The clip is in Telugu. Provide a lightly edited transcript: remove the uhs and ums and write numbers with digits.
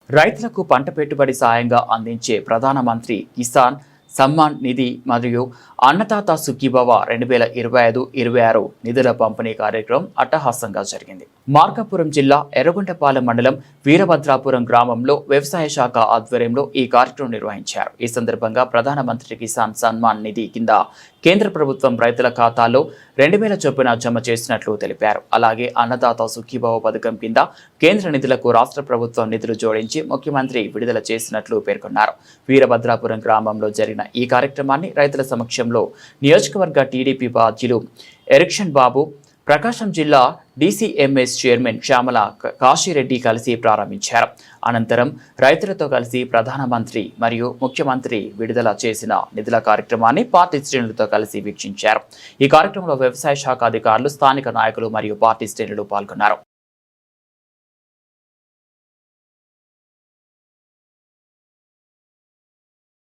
రైతులకు పంట పెట్టుబడి సాయంగా అందించే ప్రధానమంత్రి కిసాన్ సమ్మాన్ నిధి మరియు అన్నదాత సుఖీభవ 2025-26 నిధుల పంపిణీ కార్యక్రమం అట్టహాసంగా జరిగింది. మార్కాపురం జిల్లా ఎర్రగొండపాలెం మండలం వీరభద్రాపురం గ్రామంలో వ్యవసాయ శాఖ ఆధ్వర్యంలో ఈ కార్యక్రమం నిర్వహించారు. ఈ సందర్భంగా ప్రధానమంత్రి కిసాన్ సమ్మాన్ నిధి కింద కేంద్ర ప్రభుత్వం రైతుల ఖాతాల్లో 2,000 చొప్పున జమ చేసినట్లు తెలిపారు. అలాగే అన్నదాత సుఖీభవ పథకం కింద కేంద్ర నిధులకు రాష్ట్ర ప్రభుత్వం నిధులు జోడించి ముఖ్యమంత్రి విడుదల చేసినట్లు పేర్కొన్నారు. వీరభద్రాపురం గ్రామంలో జరిగిన ఈ కార్యక్రమాన్ని రైతుల సమక్షంలో నియోజకవర్గ టీడీపీ బాధ్యులు ఎరిక్షన్ బాబు, ప్రకాశం జిల్లా డీసీఎంఎస్ చైర్మన్ శ్యామల కాశీరెడ్డి కలిసి ప్రారంభించారు. అనంతరం రైతులతో కలిసి ప్రధానమంత్రి మరియు ముఖ్యమంత్రి విడుదల చేసిన నిధుల కార్యక్రమాన్ని పార్టీ శ్రేణులతో కలిసి వీక్షించారు. ఈ కార్యక్రమంలో వ్యవసాయ శాఖ అధికారులు, స్థానిక నాయకులు మరియు పార్టీ శ్రేణులు పాల్గొన్నారు.